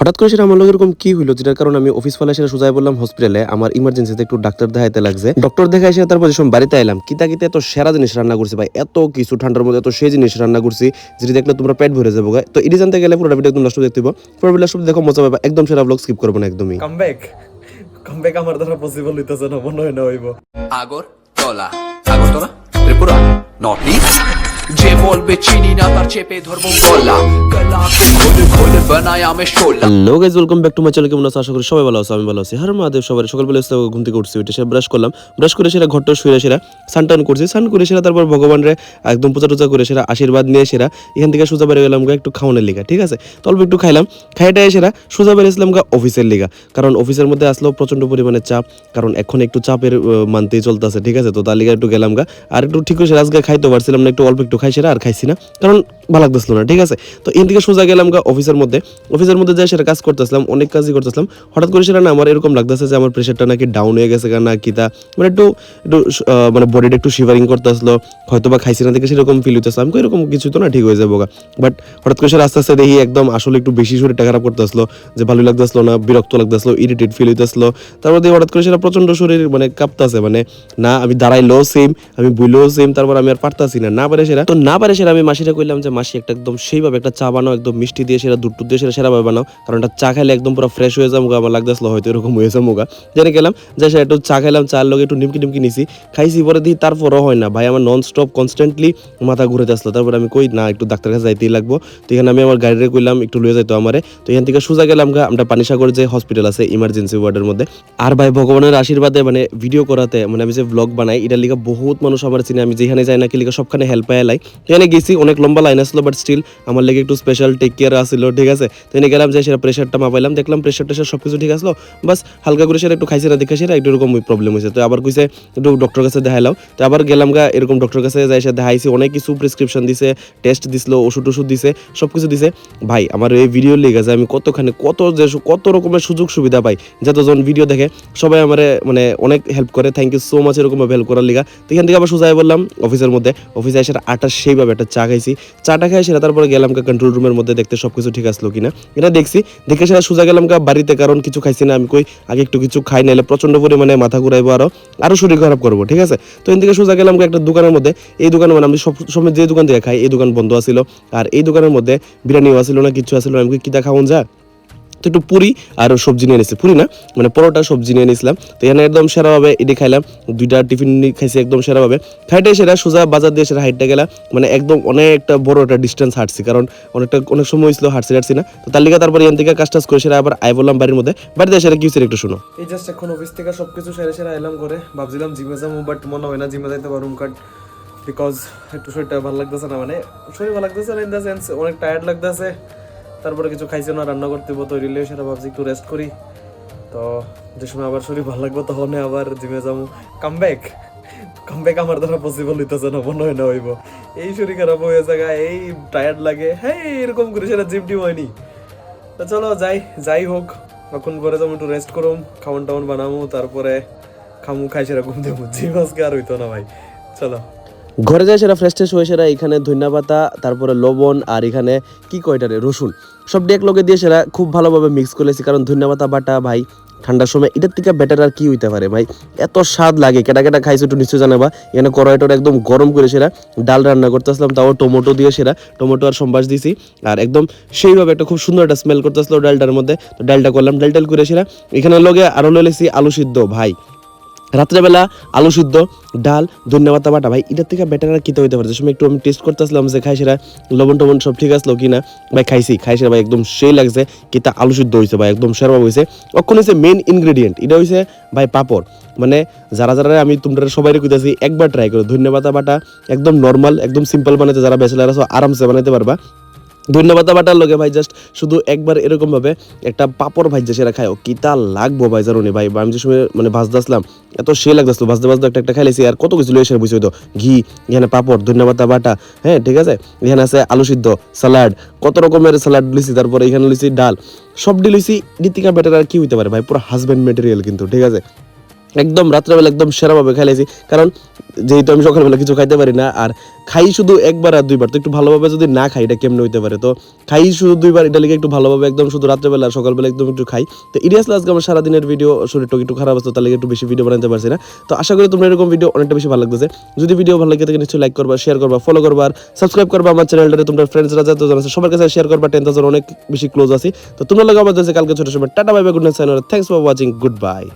হঠাৎ করে সেটা আমার লগে এরকম কি হইলো যেটার কারণে আমি অফিস ফালা সেটা সোজাই বললাম হসপিটালে আমার ইমার্জেন্সিতে একটু ডাক্তার দেখাইতে লাগছে। ডক্টর দেখাই এসে তারপর যখন বাড়িতে আইলাম কিতা কিতা এত সেরা জিনিস রান্না করছি ভাই, এত কিছু ঠান্ডার মধ্যে এত সেই জিনিস রান্না করছি যেটা দেখলে তোমরা পেট ভরে যাবো। তো এটি জানতে গেলে পুরো ভিডিও একদম লাস্ট দেখতে হবে, পুরো ভিডিও লাস্ট দেখো মজা পাবে, একদম সেরা ব্লগ স্কিপ করবো না একদমই। কামব্যাক কামব্যাক আমার দ্বারা পসিবল হইতেছে না, মনে হয় না হইব। আগরতলা আগরতলা ত্রিপুরা নর্থ ইস্ট যে বলবে চিনি না তার চেপে ধরবো গলা গলাকে খুলে খুলে বানায় আমি শোলা। Hello guys, welcome back to my channel. কেমন আছো? আশা করি সবাই ভালো আছো, আমি ভালো আছি। হর মহাদেব। সবাই সকালবেলা ঘুম থেকে উঠছি, উঠে সেটা ব্রাশ করলাম, ব্রাশ করে সেটা ঘরটা শুয়ে সেরা সানটান করছি, সান করে সেরা তারপর ভগবানরে একদম পূজা টুজা করে সেরা আশীর্বাদ নিয়ে সেরা এখান থেকে সোজা বেরিয়ে গেলাম একটু খাওয়ানোর লিগা। ঠিক আছে, তো অল্প একটু খাইলাম, খাইটাই সেরা সোজা বেরিয়েছিলাম অফিসের লিগা, কারণ অফিসের মধ্যে আসলেও প্রচন্ড পরিমাণে চাপ, কারণ এখন একটু চাপের মানতেই চলতেছে। ঠিক আছে, তো তার লিগা একটু গেলাম আর একটু ঠিক করে আজকে খাইতে পারছিলাম না, একটু অল্প একটু খাই সেরা আর খাইছি না, কারণ ভালো লাগতেছিল না। ঠিক আছে, তো এখান থেকে সোজা গেলাম অফিসের মধ্যে যাই সেটা কাজ করতেছিলাম, অনেক কাজই করতেছিলাম। হঠাৎ করে সেটা না আমার এরকম লাগতেছে যে আমার প্রেশারটা নাকি ডাউন হয়ে গেছে, না কিতা মানে একটু একটু মানে বডিটা একটু শিভারিং করতেছিল, হয়তো বা খাইছি না দেখে সেরকম ফিল হইতেছে। আমি এরকম কিছু তো না, ঠিক হয়ে যাবো। বাট হঠাৎ করে সেটা আস্তে আস্তে দেখি একদম আসলে একটু বেশি শরীরটা খারাপ করতেছিল, যে ভালো লাগতেছিল না, বিরক্ত লাগতেছিল, ইরিটেট ফিল হইতেছিল। তারপর দিয়ে হঠাৎ করে সেটা প্রচন্ড শরীর মানে কাঁপতেছে, মানে না আমি দাঁড়াইলেও সেম, আমি বুইলেও সেম, তারপর আমি আর পারতাছি না, না পারে সেটা তো না পারে সেটা আমি মাসিটা কইলাম যে মাসি একটা একদম সেইভাবে একটা চা বানাও, একদম মিষ্টি দিয়ে সেটা দুধ টুধ দিয়ে সেটা সেরাভাবে বানাও, কারণ একটা চা খাইলে একদম পুরো ফ্রেশ হয়ে যাবো। আমার লাগতেছিল হয়তো এরকম হয়ে যাবো জেনে গেলাম যে সেটা একটু চা খাইলাম, চার লগে একটু নিমকি টিমকি নিছি, খাইছি পরে দিই, তারপরও হয় না ভাই, আমার নন স্টপ কনস্ট্যান্টলি মাথা ঘুরে আসলো। তারপর আমি কই না একটু ডাক্তার কাছে যাইতেই লাগবো, তো এখানে আমি আমার গাড়িরে কইলাম একটু লয়ে যাইতো আমারে, তো এখান থেকে সোজা গেলাম আমরা পানিসাগর যে হসপিটাল আছে ইমার্জেন্সি ওয়ার্ডের মধ্যে। আর ভাই ভগবানের আশীর্বাদে মানে ভিডিও করাতে মানে আমি যে ব্লগ বানাই এটার লিগে বহুত মানুষ আমার চিনে, আমি যেখানে যাই না কি লিগে সবখানে হেল্প পাই লাই। এখানে গেছি, অনেক লম্বা লাইন আসলো, বাট স্টিল আমার লেগে একটু স্পেশাল টেক কেয়ার আসছিল। ঠিক আছে, তো এনে গেলাম যে সেটা প্রেশারটা মাপাইলাম, দেখলাম প্রেশার টেশার সব কিছু ঠিক আসলো, বাস হালকা করে সেটা একটু খাইছে না দেখে সেটা একটু এরকম প্রবলেম হয়েছে। তো আবার কইছে একটু ডক্টর কাছে দেখাইলাম, তো আবার গেলাম এরকম ডক্টর কাছে যাই সে দেখাইছি, অনেক কিছু প্রেসক্রিপশন দিছে, টেস্ট দিছিল, ওষুধ দিছে, সব কিছু দিছে। ভাই আমার এই ভিডিও লেগে আছে আমি কতখানি কত রকমের সুযোগ সুবিধা পাই, যতজন ভিডিও দেখে সবাই আমার মানে অনেক হেল্প করে, থ্যাংক ইউ সো মাচ এরকম হেল্প করার লিগা। তো এখান থেকে আবার সোজাই বললাম অফিসের মধ্যে, অফিসে এসে আটার সেইভাবে একটা চা খাইছি, চাটা খাই সেটা তারপরে গেলাম কন্ট্রোল রুমের মধ্যে দেখতে সবকিছু ঠিক আসলো কিনা, এটা দেখছি, দেখে সেটা সোজা গেলাম বাড়িতে, কারণ কিছু খাইছি না। আমি কই আগে একটু কিছু খাই, নাইলে প্রচন্ড পরিমাণে মাথা ঘুরাইবো, আরো শরীর খারাপ করবো। ঠিক আছে, তো এখান থেকে সোজা গেলাম একটা দোকানের মধ্যে, এই দোকানে মানে আমি সব সময় যে দোকান থেকে খাই এই দোকান বন্ধ আছিল, আর এই দোকানের মধ্যে বিরিয়ানিও আসছিল না, কিছু আসছিল না। আমি কিতা খাওয়ান যা, তো একটু পুরি আর সবজি নিয়ে নিচ্ছি, পুরি না মানে পরোটা সবজি নিয়ে নিয়েছিলাম। তো এখানে একদম সেরাভাবে এটি খাইলাম, দুইটা টিফিন খাইছি একদম সেরাভাবে, খাইটাই সেরা সোজা বাজার দিয়ে সেটা হাইটটা গেলা, মানে একদম অনেকটা বড় একটা ডিস্টেন্স হাঁটছি, কারণ অনেক সময় হয়েছিল হাঁটছি না। তো তার লিগে তারপর এখান থেকে কাজ টাজ করে সেটা আবার আই বললাম বাড়ির মধ্যে, বাড়িতে সেটা কি হয়েছে একটু শুনো। এই জাস্ট এখন অফিস থেকে সবকিছু সেরে আইলাম করে, ভাবছিলাম জিমে যাবো, বাট মনে হয় না জিমে যাইতে পারুম, কাট বিকজ একটু শরীরটা ভালো লাগতেছে না, মানে শরীর ভালো লাগতেছে না ইন দ্য সেন্স অনেক টায়ার্ড লাগতেছে। তারপরে কিছু খাইছে না, রান্না করতে হবো, তৈরি হলে সেটা ভাবছি একটু রেস্ট করি, তো যে সময় আবার শরীর ভালো লাগবে তখন আবার জিমে যাবো। কামব্যাক আমার দ্বারা পসিবল হইতেছে না, মনে হয় না হইব। এই শরীর খারাপ হয়ে জায়গা, এই টায়ার্ড লাগে, হ্যাঁ এরকম করে সেটা জিম টিম হয়নি। তো চলো যাই হোক, এখন পরে যাবো একটু রেস্ট করুম, খাওয়ান টাউন বানাবো, তারপরে খাই সেরা ঘুম দেবো। জিম আজকে আর হইতো না ভাই, চলো। ঘরে যায় সেটা ফ্রেশ ট্রেশ হয়ে সেটা এখানে ধনিয়া পাতা, তারপরে লবণ, আর এখানে কি কয়টারে রসুন, সব ডেক লগে দিয়ে সেটা খুব ভালোভাবে মিক্স করেছি, কারণ ধনিয়া পাতা বাটা ভাই ঠান্ডার সময় এটার থেকে বেটার আর কি হইতে পারে ভাই, এত স্বাদ লাগে। কেটা খাইছে একটু নিশ্চয় জানাবা। এখানে কড়াইটা একদম গরম করে সেটা ডাল রান্না করতে আসলাম, তাও টমেটো দিয়ে সেটা টমেটো আর সম্বাস দিছি, আর একদম সেইভাবে একটা খুব সুন্দর একটা স্মেল করতে আসলো ডালটার মধ্যে। তো ডালটা করলাম, ডাল করে সেটা এখানে লগে আরো লইছি আলু সিদ্ধ ভাই, রাত্রেবেলা আলু সিদ্ধ, ডাল, ধনিয়া পাতা বাটা ভাই, এটার থেকে বেটার আর কিতে হইতে পারে। যে সময় একটু আমি টেস্ট করতেছিলাম যে খাই সেটা লবণ টবণ সব ঠিক আসলো কিনা, ভাই খাইছি সেটা ভাই একদম সেই লাগছে, কিতা আলু সিদ্ধ হয়েছে ভাই, একদম সেরভাবে হয়েছে। অক্ষণ হয়েছে মেইন ইনগ্রেডিয়েন্ট, এটা হয়েছে ভাই পাপড়, মানে যারা আমি তোমরা সবাই কইতাছি একবার ট্রাই করো, ধনিয়া পাতা বাটা একদম নর্মাল একদম সিম্পল বানাইতে যারা ব্যাচেলার আছো আরামসে বানাইতে পারবা। ধনিয়া পাতা বাটার লগে ভাই জাস্ট শুধু একবার এরকম ভাবে একটা পাপড় ভাইজা সেটা খাও, কিতা লাগবো ভাই জানো নি ভাই। আমি যে সময় মানে ভাজতে আসলাম এত সে লাগতেছিল, ভাজতে একটা খাইলেছি, আর কত কিছু লইছে বুঝছো তো, ঘি, এখানে পাপড়, ধনিয়া পাতা বাটা, হ্যাঁ ঠিক আছে, এখানে আছে আলু সিদ্ধ, স্যালাড, কত রকমের স্যালাড লিছি, তারপরে এখানে লিছি ডাল, সব ডিলিছি। ঋতিকা বেটার আর কি হইতে পারে ভাই, পুরো হাজবেন্ড মেটেরিয়াল কিন্তু। ঠিক আছে, একদম রাত্রেবেলা একদম সেরাভাবে খাইলেছি, কারণ যেহেতু আমি সকালবেলা কিছু খাইতে পারি না, আর খাই শুধু একবার আর দুইবার, তো একটু ভালোভাবে যদি না খাই এটা কেমনে হইতে পারে, তো খাই শুধু দুইবার, এটা লিগে একটু ভালোভাবে একদম শুধু রাত্রেবেলা আর সকালবেলা একদম একটু খাই। তো ইডিয়াসলি আজকে আমার সারাদিনের ভিডিও, শরীরটা একটু খারাপ আছে, তার লাগে একটু বেশি ভিডিও বানাতে পারছি না। তো আশা করি তোমরা এরকম ভিডিও অনেকটা বেশি ভালো লাগতেছে। যদি ভিডিও ভালো লাগে থাকে নিশ্চয়ই লাইক করবা, শেয়ার করবা, ফলো করবা, আর সাবস্ক্রাইব করবা আমার চ্যানেলটারে। তোমরা ফ্রেন্ডসরা যত জন আছে সবার কাছে শেয়ার করবা, 10,000 অনেক বেশি ক্লোজ আছি। তো তোমরা লাগে আমাদের কালকে ছোট সময় tata bye bye, good night, sign, thanks for watching, good bye.